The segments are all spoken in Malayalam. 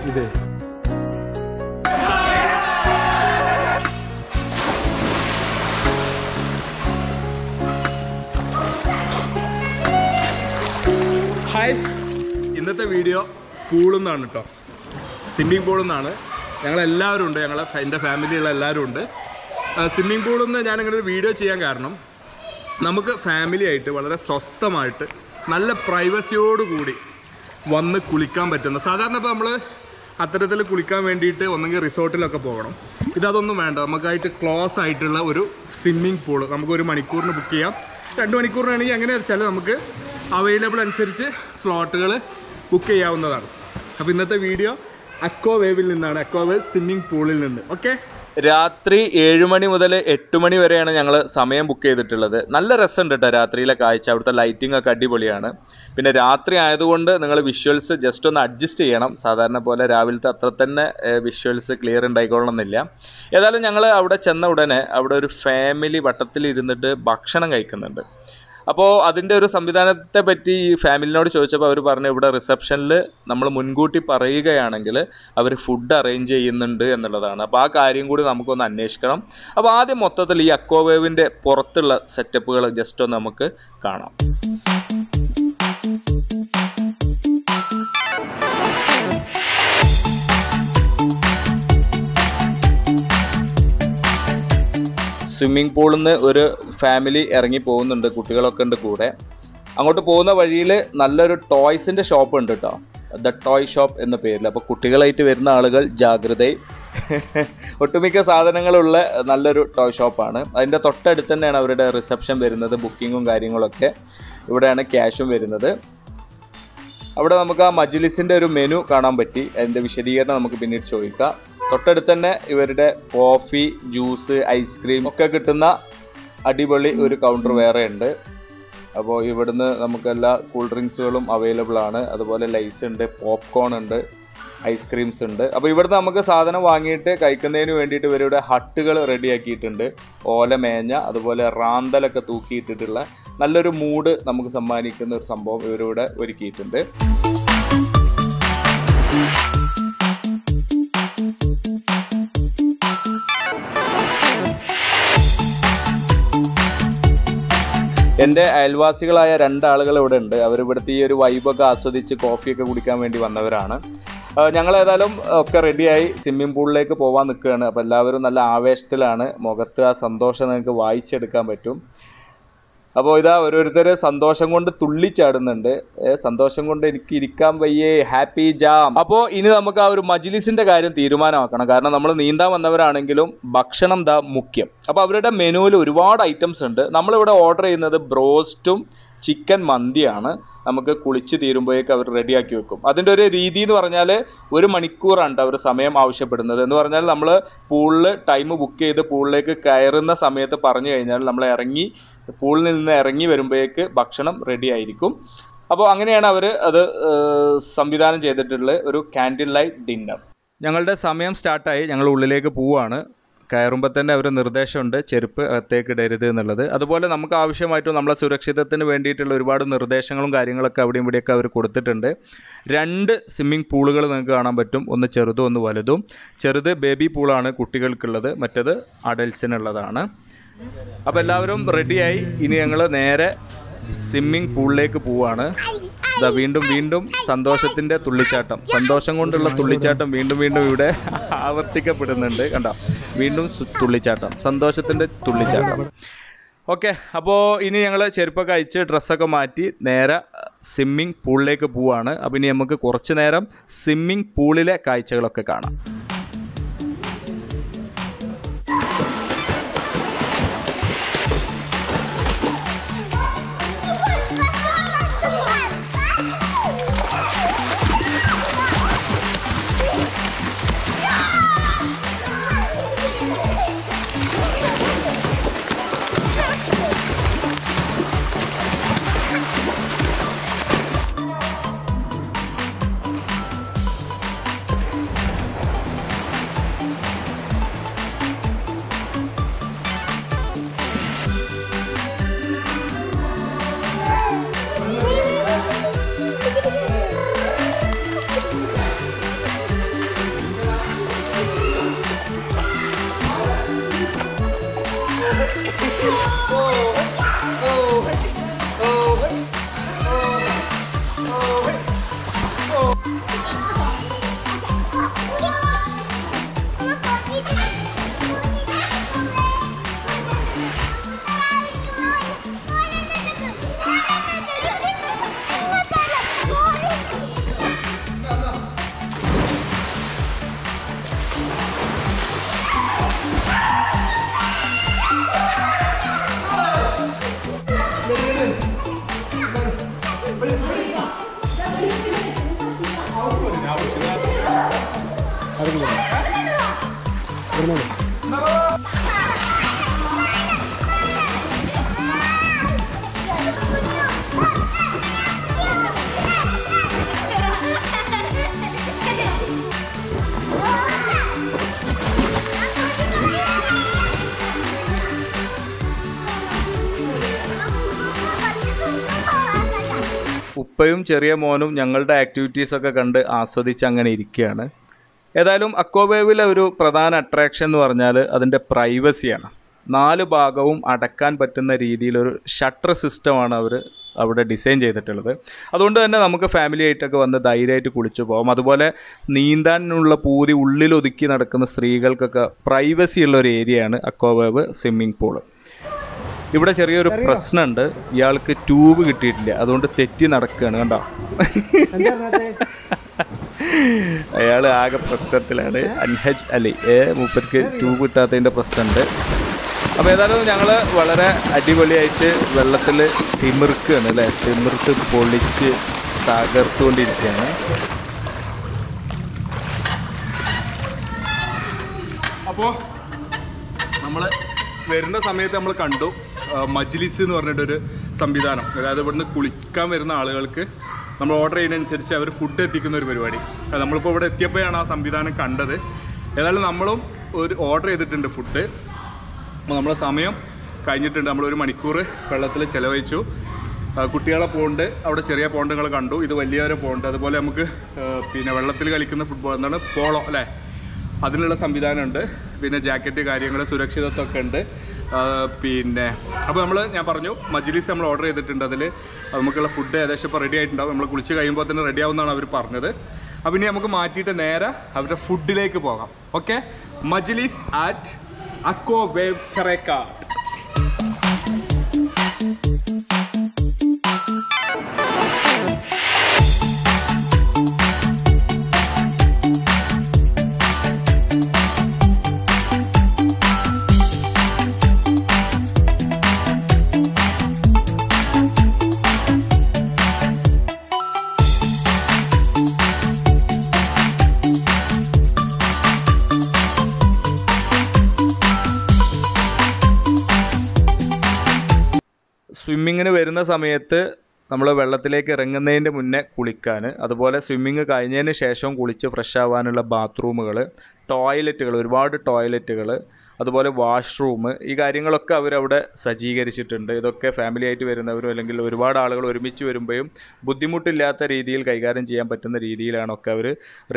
ഇത്. ഹായ്, ഇന്നത്തെ വീഡിയോ പൂളിൽ നിന്നാണ് കേട്ടോ. സ്വിമ്മിംഗ് പൂളിൽ നിന്നാണ്. ഞങ്ങളെല്ലാവരും ഉണ്ട്, എൻ്റെ ഫാമിലിയുള്ള എല്ലാവരും ഉണ്ട്. സ്വിമ്മിംഗ് പൂളിൽ നിന്ന് ഞാനിങ്ങനെ ഒരു വീഡിയോ ചെയ്യാൻ കാരണം നമുക്ക് ഫാമിലി ആയിട്ട് വളരെ സ്വസ്ഥമായിട്ട് നല്ല പ്രൈവസിയോടുകൂടി വന്ന് കുളിക്കാൻ പറ്റുന്ന, സാധാരണ ഇപ്പോൾ നമ്മൾ അത്തരത്തിൽ കുളിക്കാൻ വേണ്ടിയിട്ട് ഒന്നെങ്കിൽ റിസോർട്ടിലൊക്കെ പോകണം. ഇതൊന്നും വേണ്ട, നമുക്കായിട്ട് ക്ലോസ് ആയിട്ടുള്ള ഒരു സ്വിമ്മിംഗ് പൂള് നമുക്ക് 1 മണിക്കൂറിന് ബുക്ക് ചെയ്യാം. 2 മണിക്കൂറിനാണെങ്കിൽ എങ്ങനെ വെച്ചാൽ നമുക്ക് അവൈലബിൾ അനുസരിച്ച് സ്ലോട്ടുകൾ ബുക്ക് ചെയ്യാവുന്നതാണ്. അപ്പോൾ ഇന്നത്തെ വീഡിയോ അക്വാ വേവിൽ നിന്നാണ്, അക്വാ വേവ് സ്വിമ്മിംഗ് പൂളിൽ നിന്ന്. ഓക്കെ, രാത്രി 7 മണി മുതൽ 8 മണി വരെയാണ് ഞങ്ങൾ സമയം ബുക്ക് ചെയ്തിട്ടുള്ളത്. നല്ല രസമുണ്ട് കേട്ടോ രാത്രിയിലെ കാഴ്ച, അവിടുത്തെ ലൈറ്റിംഗ് ഒക്കെ അടിപൊളിയാണ്. പിന്നെ രാത്രി ആയതുകൊണ്ട് നിങ്ങൾ വിഷ്വൽസ് ജസ്റ്റ് ഒന്ന് അഡ്ജസ്റ്റ് ചെയ്യണം. സാധാരണ പോലെ രാവിലത്തെ അത്ര തന്നെ വിഷ്വൽസ് ക്ലിയർ ഉണ്ടായിക്കൊള്ളണമെന്നില്ല. ഏതായാലും ഞങ്ങൾ അവിടെ ചെന്ന ഉടനെ അവിടെ ഒരു ഫാമിലി വട്ടത്തിലിരുന്നിട്ട് ഭക്ഷണം കഴിക്കുന്നുണ്ട്. അപ്പോൾ അതിൻ്റെ ഒരു സംവിധാനത്തെ പറ്റി ഈ ഫാമിലിനോട് ചോദിച്ചപ്പോൾ അവർ പറഞ്ഞു, ഇവിടെ റിസപ്ഷനിൽ നമ്മൾ മുൻകൂട്ടി പറയുകയാണെങ്കിൽ അവർ ഫുഡ് അറേഞ്ച് ചെയ്യുന്നുണ്ട് എന്നുള്ളതാണ്. അപ്പോൾ ആ കാര്യം കൂടി നമുക്കൊന്ന് അന്വേഷിക്കണം. അപ്പോൾ ആദ്യം മൊത്തത്തിൽ ഈ അക്വാ വേവിൻ്റെ പുറത്തുള്ള സെറ്റപ്പുകൾ ജസ്റ്റ് ഒന്ന് നമുക്ക് കാണാം. സ്വിമ്മിംഗ് പൂളിൽ നിന്ന് ഒരു ഫാമിലി ഇറങ്ങി പോകുന്നുണ്ട്, കുട്ടികളൊക്കെ ഉണ്ട് കൂടെ. അങ്ങോട്ട് പോകുന്ന വഴിയിൽ നല്ലൊരു ടോയ്സിൻ്റെ ഷോപ്പ് ഉണ്ട് കേട്ടോ, ദ ടോയ് ഷോപ്പ് എന്ന പേരിൽ. അപ്പോൾ കുട്ടികളായിട്ട് വരുന്ന ആളുകൾ ജാഗ്രത. ഒട്ടുമിക്ക സാധനങ്ങളുള്ള നല്ലൊരു ടോയ് ഷോപ്പാണ്. അതിൻ്റെ തൊട്ടടുത്ത് തന്നെയാണ് അവരുടെ റിസപ്ഷൻ വരുന്നത്, ബുക്കിങ്ങും കാര്യങ്ങളൊക്കെ. ഇവിടെയാണ് ക്യാഷും വരുന്നത്. അവിടെ നമുക്ക് ആ മജ്ലിസിൻ്റെ ഒരു മെനു കാണാൻ പറ്റി. അതിൻ്റെ വിശദീകരണം നമുക്ക് പിന്നീട് ചോദിക്കാം. തൊട്ടടുത്ത് തന്നെ ഇവരുടെ കോഫി, ജ്യൂസ്, ഐസ്ക്രീം ഒക്കെ കിട്ടുന്ന അടിപൊളി ഒരു കൗണ്ടർ വേറെ ഉണ്ട്. അപ്പോൾ ഇവിടുന്ന് നമുക്ക് എല്ലാ കൂൾ ഡ്രിങ്ക്സുകളും അവൈലബിൾ ആണ്. അതുപോലെ ലൈസ് ഉണ്ട്, പോപ്കോൺ ഉണ്ട്, ഐസ്ക്രീംസ് ഉണ്ട്. അപ്പോൾ ഇവിടുന്ന് നമുക്ക് സാധനം വാങ്ങിയിട്ട് കഴിക്കുന്നതിന് വേണ്ടിയിട്ട് ഇവരുടെ ഹട്ടുകൾ റെഡിയാക്കിയിട്ടുണ്ട്. ഓല മേഞ്ഞ, അതുപോലെ റാന്തലൊക്കെ തൂക്കിയിട്ടിട്ടുള്ള നല്ലൊരു മൂഡ് നമുക്ക് സമ്മാനിക്കുന്ന ഒരു സംഭവം ഇവരിവിടെ ഒരുക്കിയിട്ടുണ്ട്. എൻ്റെ അയൽവാസികളായ 2 ആളുകൾ ഇവിടെ ഉണ്ട്. അവരിവിടുത്തെ ഈ ഒരു വൈബൊക്കെ ആസ്വദിച്ച് കോഫിയൊക്കെ കുടിക്കാൻ വേണ്ടി വന്നവരാണ്. ഞങ്ങളേതായാലും ഒക്കെ റെഡിയായി സ്വിമ്മിംഗ് പൂളിലേക്ക് പോകാൻ നിൽക്കുകയാണ്. അപ്പോൾ എല്ലാവരും നല്ല ആവേശത്തിലാണ്. മുഖത്ത് ആ സന്തോഷം നിങ്ങൾക്ക് വായിച്ചെടുക്കാൻ പറ്റും. അപ്പോൾ ഇതാ ഓരോരുത്തർ സന്തോഷം കൊണ്ട് തുള്ളിച്ചാടുന്നുണ്ട്. സന്തോഷം കൊണ്ട് എനിക്ക് ഇരിക്കാൻ വയ്യേ, ഹാപ്പി ജാം. അപ്പോൾ ഇനി നമുക്ക് ആ ഒരു മജ്ലിസിൻ്റെ കാര്യം തീരുമാനമാക്കണം. കാരണം നമ്മൾ നീന്താൻ വന്നവരാണെങ്കിലും ഭക്ഷണം ദാ മുഖ്യം. അപ്പോൾ അവരുടെ മെനുവിൽ ഒരുപാട് ഐറ്റംസ് ഉണ്ട്. നമ്മളിവിടെ ഓർഡർ ചെയ്യുന്നത് ബ്രോസ്റ്റും ചിക്കൻ മന്തിയാണ്. നമുക്ക് കുളിച്ച് തീരുമ്പോഴേക്ക് അവർ റെഡിയാക്കി വെക്കും. അതിൻ്റെ ഒരു രീതി എന്ന് പറഞ്ഞാൽ 1 മണിക്കൂറാണ് അവർ സമയം ആവശ്യപ്പെടുന്നത്. എന്ന് പറഞ്ഞാൽ നമ്മൾ പൂളിൽ ടൈം ബുക്ക് ചെയ്ത് പൂളിലേക്ക് കയറുന്ന സമയത്ത് പറഞ്ഞു കഴിഞ്ഞാൽ നമ്മൾ പൂളിൽ നിന്ന് ഇറങ്ങി വരുമ്പോഴേക്ക് ഭക്ഷണം റെഡി ആയിരിക്കും. അപ്പോൾ അങ്ങനെയാണ് അവർ അത് സംവിധാനം ചെയ്തിട്ടുള്ള ഒരു ക്യാൻഡിൽ ലൈറ്റ് ഡിന്നർ. ഞങ്ങളുടെ സമയം സ്റ്റാർട്ടായി, ഞങ്ങൾ ഉള്ളിലേക്ക് പോവുകയാണ്. കയറുമ്പോൾ തന്നെ ഒരു നിർദ്ദേശമുണ്ട്, ചെരുപ്പ് അകത്തേക്ക് ഇടരുത് എന്നുള്ളത്. അതുപോലെ നമുക്ക് ആവശ്യമായിട്ടും നമ്മളെ സുരക്ഷിതത്തിന് വേണ്ടിയിട്ടുള്ള ഒരുപാട് നിർദ്ദേശങ്ങളും കാര്യങ്ങളൊക്കെ അവിടെയും ഇവിടെയൊക്കെ അവർ കൊടുത്തിട്ടുണ്ട്. 2 സ്വിമ്മിംഗ് പൂളുകൾ നിങ്ങൾക്ക് കാണാൻ പറ്റും, ഒന്ന് ചെറുതും ഒന്ന് വലുതും. ചെറുത് ബേബി പൂളാണ് കുട്ടികൾക്കുള്ളത്, മറ്റേത് അഡൽസിനുള്ളതാണ്. അപ്പോൾ എല്ലാവരും റെഡിയായി. ഇനി ഞങ്ങൾ നേരെ സ്വിമ്മിംഗ് പൂളിലേക്ക് പോവുകയാണ്. ഇതാ വീണ്ടും സന്തോഷത്തിൻ്റെ തുള്ളിച്ചാട്ടം, സന്തോഷം കൊണ്ടുള്ള തുള്ളിച്ചാട്ടം വീണ്ടും ഇവിടെ ആവർത്തിക്കപ്പെടുന്നുണ്ട്. കണ്ടോ, വീണ്ടും തുള്ളിച്ചാട്ടം, സന്തോഷത്തിൻ്റെ തുള്ളിച്ചാട്ടം. ഓക്കെ, അപ്പോൾ ഇനി ഞങ്ങൾ ചെരുപ്പൊക്കെ അയച്ച് ഡ്രസ്സൊക്കെ മാറ്റി നേരെ സ്വിമ്മിംഗ് പൂളിലേക്ക് പോവുകയാണ്. അപ്പോൾ ഇനി നമുക്ക് കുറച്ച് നേരം സ്വിമ്മിംഗ് പൂളിലെ കാഴ്ചകളൊക്കെ കാണാം. ഉപ്പയും ചെറിയ മോനും ഞങ്ങളുടെ ആക്ടിവിറ്റീസൊക്കെ കണ്ട് ആസ്വദിച്ച് അങ്ങനെ ഇരിക്കുകയാണ്. ഏതായാലും അക്വാവേവിലെ ഒരു പ്രധാന അട്രാക്ഷൻ എന്ന് പറഞ്ഞാൽ അതിൻ്റെ പ്രൈവസിയാണ്. 4 ഭാഗവും അടക്കാൻ പറ്റുന്ന രീതിയിലൊരു ഷട്ടർ സിസ്റ്റമാണ് അവർ അവിടെ ഡിസൈൻ ചെയ്തിട്ടുള്ളത്. അതുകൊണ്ട് തന്നെ നമുക്ക് ഫാമിലി ആയിട്ടൊക്കെ വന്ന് ധൈര്യമായിട്ട് കുളിച്ചു പോകാം. അതുപോലെ നീന്താനുള്ള പൂതി ഉള്ളിലൊതുക്കി നടക്കുന്ന സ്ത്രീകൾക്കൊക്കെ പ്രൈവസി ഉള്ള ഒരു ഏരിയയാണ് അക്വാവേവ് സ്വിമ്മിംഗ് പൂള്. ഇവിടെ ചെറിയൊരു പ്രശ്നമുണ്ട്, ഇയാൾക്ക് ട്യൂബ് കിട്ടിയിട്ടില്ല, അതുകൊണ്ട് തെറ്റി നടക്കുകയാണ്. കണ്ടോ, അയാൾ ആകെ പ്രശ്നത്തിലാണ്. അൻഹജ് അലി മൂപ്പർക്ക് ട്യൂബ് കിട്ടാത്തതിൻ്റെ പ്രശ്നമുണ്ട്. അപ്പോൾ ഏതായാലും ഞങ്ങൾ വളരെ അടിപൊളിയായിട്ട് വെള്ളത്തിൽ തിമിർക്കുകയാണ് അല്ലേ, തിമിർത്ത് പൊളിച്ച് തകർത്തുകൊണ്ടിരിക്കുകയാണ്. അപ്പോൾ നമ്മൾ വരുന്ന സമയത്ത് നമ്മൾ കണ്ടു മജ്ലിസ് എന്ന് പറഞ്ഞിട്ടൊരു സംവിധാനം. അതായത് ഇവിടുന്ന് കുളിക്കാൻ വരുന്ന ആളുകൾക്ക് നമ്മൾ ഓർഡർ ചെയ്യുന്നതനുസരിച്ച് അവർ ഫുഡ് എത്തിക്കുന്ന ഒരു പരിപാടി. നമ്മളിപ്പോൾ ഇവിടെ എത്തിയപ്പോഴാണ് ആ സംവിധാനം കണ്ടത്. ഏതായാലും നമ്മളും ഒരു ഓർഡർ ചെയ്തിട്ടുണ്ട് ഫുഡ്. അപ്പോൾ നമ്മളെ സമയം കഴിഞ്ഞിട്ടുണ്ട്. നമ്മൾ 1 മണിക്കൂർ വെള്ളത്തിൽ ചിലവഴിച്ചു. കുട്ടികളെ പോണ്ട്, അവിടെ ചെറിയ പോണ്ടുകൾ കണ്ടു, ഇത് വലിയൊരു പോണ്ട്. അതുപോലെ നമുക്ക് പിന്നെ വെള്ളത്തിൽ കളിക്കുന്ന ഫുട്ബോൾ എന്താണ് പോളോ അല്ലേ, അതിനുള്ള സംവിധാനമുണ്ട്. പിന്നെ ജാക്കറ്റ് കാര്യങ്ങൾ സുരക്ഷിതത്വമൊക്കെ ഉണ്ട്. പിന്നെ അപ്പോൾ ഞാൻ പറഞ്ഞു മജ്ലിസ് നമ്മൾ ഓർഡർ ചെയ്തിട്ടുണ്ട്. അതിൽ നമുക്കുള്ള ഫുഡ് ഏകദേശം ഇപ്പോൾ റെഡി ആയിട്ടുണ്ടാവും. നമ്മൾ കുളിച്ച് കഴിയുമ്പോൾ തന്നെ റെഡി ആവുമെന്നാണ് അവർ പറഞ്ഞത്. അപ്പോൾ ഇനി നമുക്ക് മാറ്റിയിട്ട് നേരെ അവരുടെ ഫുഡിലേക്ക് പോകാം. ഓക്കെ, മജ്ലിസ് അറ്റ് അക്വാ വേവ് ചെറേക്കാട്. സ്വിമ്മിങ്ങിന് വരുന്ന സമയത്ത് നമ്മൾ വെള്ളത്തിലേക്ക് ഇറങ്ങുന്നതിൻ്റെ മുന്നേ കുളിക്കാൻ, അതുപോലെ സ്വിമ്മിങ് കഴിഞ്ഞതിന് ശേഷം കുളിച്ച് ഫ്രഷ് ആവാനുള്ള ബാത്റൂമുകൾ, ടോയ്ലറ്റുകൾ, ഒരുപാട് ടോയ്ലറ്റുകൾ, അതുപോലെ വാഷ്റൂം, ഈ കാര്യങ്ങളൊക്കെ അവരവിടെ സജ്ജീകരിച്ചിട്ടുണ്ട്. ഇതൊക്കെ ഫാമിലി ആയിട്ട് വരുന്നവരും അല്ലെങ്കിൽ ഒരുപാട് ആളുകൾ ഒരുമിച്ച് വരുമ്പോഴും ബുദ്ധിമുട്ടില്ലാത്ത രീതിയിൽ കൈകാര്യം ചെയ്യാൻ പറ്റുന്ന രീതിയിലാണൊക്കെ അവർ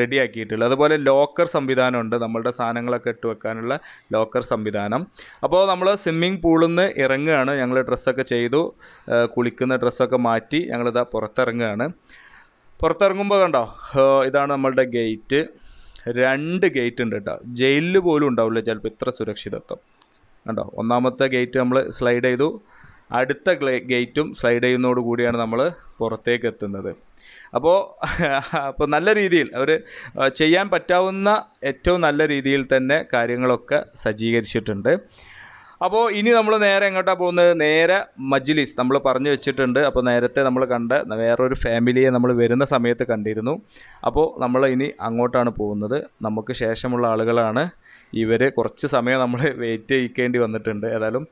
റെഡിയാക്കിയിട്ടുള്ളത്. അതുപോലെ ലോക്കർ സംവിധാനമുണ്ട്, നമ്മളുടെ സാധനങ്ങളൊക്കെ ഇട്ട് വെക്കാനുള്ള ലോക്കർ സംവിധാനം. അപ്പോൾ നമ്മൾ സ്വിമ്മിംഗ് പൂളിൽ നിന്ന് ഇറങ്ങുകയാണ്. ഞങ്ങൾ ഡ്രസ്സൊക്കെ ചെയ്തു, കുളിക്കുന്ന ഡ്രസ്സൊക്കെ മാറ്റി ഞങ്ങളിതാ പുറത്തിറങ്ങുകയാണ്. പുറത്തിറങ്ങുമ്പോൾ കണ്ടോ, ഇതാണ് നമ്മളുടെ ഗേറ്റ്. 2 ഗേറ്റ് ഉണ്ട് കേട്ടോ. ജയിലിൽ പോലും ഉണ്ടാവില്ല ചിലപ്പോൾ ഇത്ര സുരക്ഷിതത്വം. കണ്ടോ, ഒന്നാമത്തെ ഗേറ്റ് നമ്മൾ സ്ലൈഡ് ചെയ്തു, അടുത്ത ഗേറ്റും സ്ലൈഡ് ചെയ്യുന്നതോട് കൂടിയാണ് നമ്മൾ പുറത്തേക്ക് എത്തുന്നത്. അപ്പോൾ നല്ല രീതിയിൽ അവർ ചെയ്യാൻ പറ്റാവുന്ന ഏറ്റവും നല്ല രീതിയിൽ തന്നെ കാര്യങ്ങളൊക്കെ സജ്ജീകരിച്ചിട്ടുണ്ട്. അപ്പോൾ ഇനി നമ്മൾ നേരെ എങ്ങോട്ടാണ് പോകുന്നത്? നേരെ മജ്ലിസ് നമ്മൾ പറഞ്ഞു വെച്ചിട്ടുണ്ട്. അപ്പോൾ നേരത്തെ നമ്മൾ കണ്ട വേറൊരു ഫാമിലിയെ നമ്മൾ വരുന്ന സമയത്ത് കണ്ടിരുന്നു. അപ്പോൾ നമ്മൾ ഇനി അങ്ങോട്ടാണ് പോകുന്നത്. നമുക്ക് ശേഷമുള്ള ആളുകളാണ് ഇവർ. കുറച്ച് സമയം നമ്മൾ വെയിറ്റ് ചെയ്യിക്കേണ്ടി വന്നിട്ടുണ്ട്. ഏതായാലും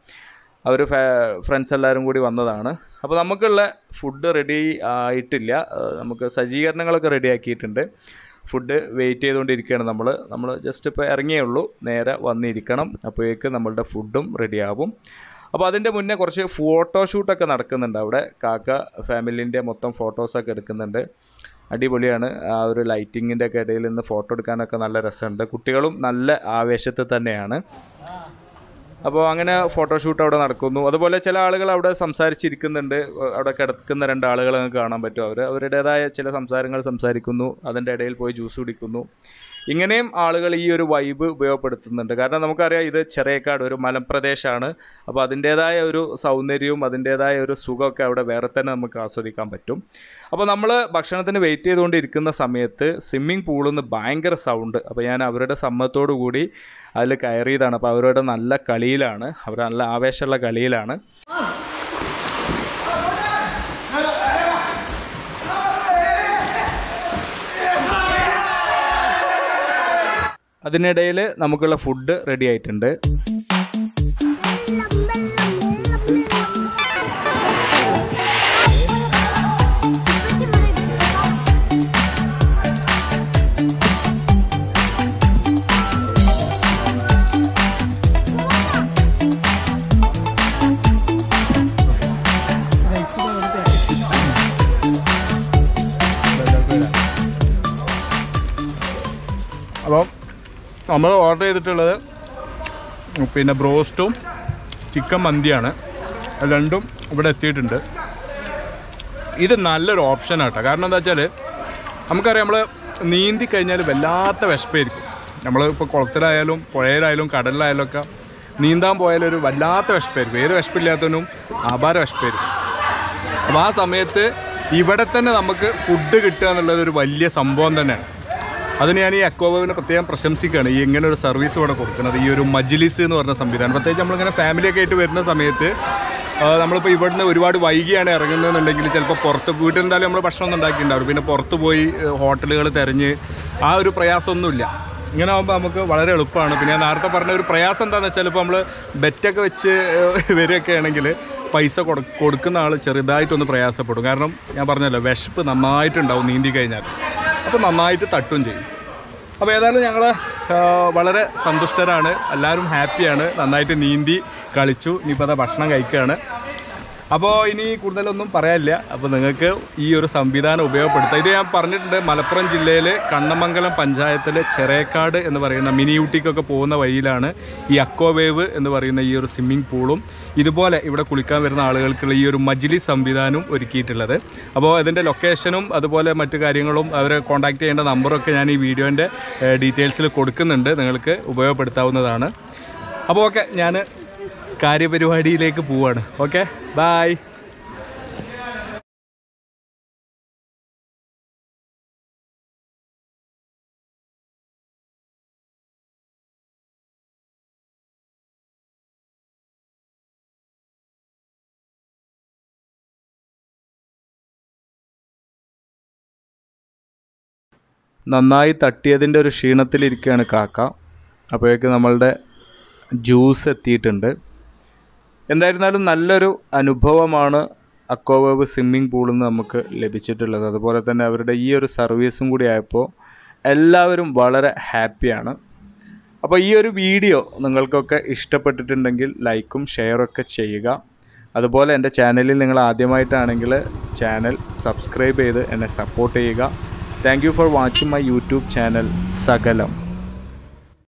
അവർ ഫ്രണ്ട്സ് എല്ലാവരും കൂടി വന്നതാണ്. അപ്പോൾ നമുക്കുള്ള ഫുഡ് റെഡി ആയിട്ടില്ല. നമുക്ക് സജ്ജീകരണങ്ങളൊക്കെ റെഡി ആക്കിയിട്ടുണ്ട്. ഫുഡ് വെയിറ്റ് ചെയ്തുകൊണ്ടിരിക്കുകയാണ് നമ്മൾ ജസ്റ്റ് ഇപ്പോൾ ഇറങ്ങിയേ ഉള്ളൂ. നേരെ വന്നിരിക്കണം, അപ്പോഴേക്ക് നമ്മളുടെ ഫുഡും റെഡിയാവും. അപ്പോൾ അതിൻ്റെ മുന്നേ കുറച്ച് ഫോട്ടോഷൂട്ടൊക്കെ നടക്കുന്നുണ്ട് അവിടെ. കാക്ക ഫാമിലിൻ്റെ മൊത്തം ഫോട്ടോസൊക്കെ എടുക്കുന്നുണ്ട്. അടിപൊളിയാണ്. ആ ഒരു ലൈറ്റിങ്ങിൻ്റെ ഒക്കെ ഇടയിൽ നിന്ന് ഫോട്ടോ എടുക്കാനൊക്കെ നല്ല രസമുണ്ട്. കുട്ടികളും നല്ല ആവേശത്തിൽ തന്നെയാണ്. അപ്പോൾ അങ്ങനെ ഫോട്ടോഷൂട്ട് അവിടെ നടക്കുന്നു. അതുപോലെ ചില ആളുകൾ അവിടെ സംസാരിച്ചിരിക്കുന്നുണ്ട്. അവിടെ കിടക്കുന്ന 2 ആളുകളെ നമുക്ക് കാണാൻ പറ്റും. അവരുടേതായ ചില സംസാരങ്ങൾ സംസാരിക്കുന്നു, അതിൻ്റെ ഇടയിൽ പോയി ജ്യൂസ് കുടിക്കുന്നു. ഇങ്ങനെയും ആളുകൾ ഈ ഒരു വൈബ് ഉപയോഗപ്പെടുത്തുന്നുണ്ട്. കാരണം നമുക്കറിയാം ഇത് ചെറിയക്കാട് ഒരു മലമ്പ്രദേശമാണ്. അപ്പോൾ അതിൻ്റേതായ ഒരു സൗന്ദര്യവും അതിൻ്റേതായ ഒരു സുഖമൊക്കെ അവിടെ വേറെ തന്നെ നമുക്ക് ആസ്വദിക്കാൻ പറ്റും. അപ്പോൾ നമ്മൾ ഭക്ഷണത്തിന് വെയിറ്റ് ചെയ്തുകൊണ്ടിരിക്കുന്ന സമയത്ത് സ്വിമ്മിംഗ് പൂളിൽ നിന്ന് ഭയങ്കര സൗണ്ട്. അപ്പോൾ ഞാൻ അവരുടെ സമ്മതത്തോടു കൂടി അതിൽ കയറിയതാണ്. അപ്പോൾ അവരുടെ നല്ല കളിയിലാണ്, അവർ നല്ല ആവേശമുള്ള കളിയിലാണ്. അതിനിടയിൽ നമുക്കുള്ള ഫുഡ് റെഡി ആയിട്ടുണ്ട്. നമ്മൾ ഓർഡർ ചെയ്തിട്ടുള്ളത് പിന്നെ ബ്രോസ്റ്റും ചിക്കൻ മന്തിയാണ്. അത് രണ്ടും ഇവിടെ എത്തിയിട്ടുണ്ട്. ഇത് നല്ലൊരു ഓപ്ഷനാട്ടോ. കാരണം എന്താ വെച്ചാൽ നമുക്കറിയാം, നമ്മൾ നീന്തി കഴിഞ്ഞാൽ വല്ലാത്ത വിശപ്പായിരിക്കും. നമ്മൾ ഇപ്പോൾ കുളത്തിലായാലും പുഴയിലായാലും കടലിലായാലും ഒക്കെ നീന്താൻ പോയാലൊരു വല്ലാത്ത വിശപ്പായിരിക്കും. ഏത് വിശപ്പില്ലാത്തവനും അപാര വിശപ്പായിരിക്കും. അപ്പോൾ ആ സമയത്ത് ഇവിടെ തന്നെ നമുക്ക് ഫുഡ് കിട്ടുക എന്നുള്ളതൊരു വലിയ സംഭവം തന്നെയാണ്. അതിന് ഞാൻ ഈ അക്വാ വേവിനെ പ്രത്യേകം പ്രശംസിക്കുകയാണ്. ഈ ഇങ്ങനെ ഒരു സർവീസ് ഇവിടെ കൊടുക്കുന്നത്, ഈ ഒരു മജ്ലിസ് എന്ന് പറഞ്ഞ സംവിധാനം. പ്രത്യേകിച്ച് നമ്മളിങ്ങനെ ഫാമിലിയൊക്കെ ആയിട്ട് വരുന്ന സമയത്ത് നമ്മളിപ്പോൾ ഇവിടുന്ന് ഒരുപാട് വൈകിയാണ് ഇറങ്ങുന്നതെന്നുണ്ടെങ്കിൽ ചിലപ്പോൾ പുറത്ത് വീട്ടിൽ എന്തായാലും നമ്മൾ ഭക്ഷണം ഒന്നും ഉണ്ടാക്കിയിട്ടുണ്ടാവും. പിന്നെ പുറത്ത് പോയി ഹോട്ടലുകൾ തിരഞ്ഞ് ആ ഒരു പ്രയാസമൊന്നുമില്ല. ഇങ്ങനെ ആകുമ്പോൾ നമുക്ക് വളരെ എളുപ്പമാണ്. പിന്നെ ഞാൻ നേരത്തെ പറഞ്ഞ ഒരു പ്രയാസം എന്താണെന്ന് വെച്ചാൽ ഇപ്പോൾ നമ്മൾ ബെറ്റൊക്കെ വെച്ച് വരികയൊക്കെ ആണെങ്കിൽ പൈസ കൊടുക്കുന്ന ആൾ ചെറുതായിട്ടൊന്ന് പ്രയാസപ്പെടും. കാരണം ഞാൻ പറഞ്ഞല്ലോ, വിശപ്പ് നന്നായിട്ടുണ്ടാവും നീന്തി കഴിഞ്ഞാൽ. അപ്പോൾ നന്നായിട്ട് തട്ടും ചെയ്യും. അപ്പോൾ ഏതായാലും ഞങ്ങൾ വളരെ സന്തുഷ്ടരാണ്, എല്ലാവരും ഹാപ്പിയാണ്. നന്നായിട്ട് നീന്തി കളിച്ചു. ഇനിയിപ്പോൾ അതാ ഭക്ഷണം കഴിക്കുകയാണ്. അപ്പോൾ ഇനി കൂടുതലൊന്നും പറയാനില്ല. അപ്പോൾ നിങ്ങൾക്ക് ഈ ഒരു സംവിധാനം ഉപയോഗപ്പെടുത്താം. ഇത് ഞാൻ പറഞ്ഞിട്ടുണ്ട്, മലപ്പുറം ജില്ലയിൽ കണ്ണമംഗലം പഞ്ചായത്തിലെ ചെറേക്കാട് എന്ന് പറയുന്ന മിനി ഊട്ടിക്കൊക്കെ പോകുന്ന വഴിയിലാണ് ഈ അക്വാ വേവ് എന്ന് പറയുന്ന ഈ ഒരു സ്വിമ്മിംഗ് പൂളും ഇതുപോലെ ഇവിടെ കുളിക്കാൻ വരുന്ന ആളുകൾക്കുള്ള ഈ ഒരു മജ്ലിസ് സംവിധാനവും ഒരുക്കിയിട്ടുള്ളത്. അപ്പോൾ ഇതിൻ്റെ ലൊക്കേഷനും അതുപോലെ മറ്റു കാര്യങ്ങളും അവരെ കോൺടാക്റ്റ് ചെയ്യേണ്ട നമ്പറൊക്കെ ഞാൻ ഈ വീഡിയോൻ്റെ ഡീറ്റെയിൽസിൽ കൊടുക്കുന്നുണ്ട്, നിങ്ങൾക്ക് ഉപയോഗപ്പെടുത്താവുന്നതാണ്. അപ്പോൾ ഓക്കെ, ഞാൻ കാര്യപരിപാടിയിലേക്ക് പോവാണ്. Okay, bye. നന്നായി തട്ടിയതിൻ്റെ ഒരു ക്ഷീണത്തിലിരിക്കുകയാണ് കാക്ക. അപ്പോഴേക്ക് നമ്മളുടെ ജ്യൂസ് എത്തിയിട്ടുണ്ട്. എന്തായിരുന്നാലും നല്ലൊരു അനുഭവമാണ് അക്വാ വേവ് സ്വിമ്മിംഗ് പൂളിൽ നിന്ന് നമുക്ക് ലഭിച്ചിട്ടുള്ളത്. അതുപോലെ തന്നെ അവരുടെ ഈ ഒരു സർവീസും കൂടി ആയപ്പോൾ എല്ലാവരും വളരെ ഹാപ്പിയാണ്. അപ്പോൾ ഈ ഒരു വീഡിയോ നിങ്ങൾക്കൊക്കെ ഇഷ്ടപ്പെട്ടിട്ടുണ്ടെങ്കിൽ ലൈക്കും ഷെയറൊക്കെ ചെയ്യുക. അതുപോലെ എൻ്റെ ചാനലിൽ നിങ്ങൾ ആദ്യമായിട്ടാണെങ്കിൽ ചാനൽ സബ്സ്ക്രൈബ് ചെയ്ത് എന്നെ സപ്പോർട്ട് ചെയ്യുക. Thank you for watching my YouTube channel സകലം.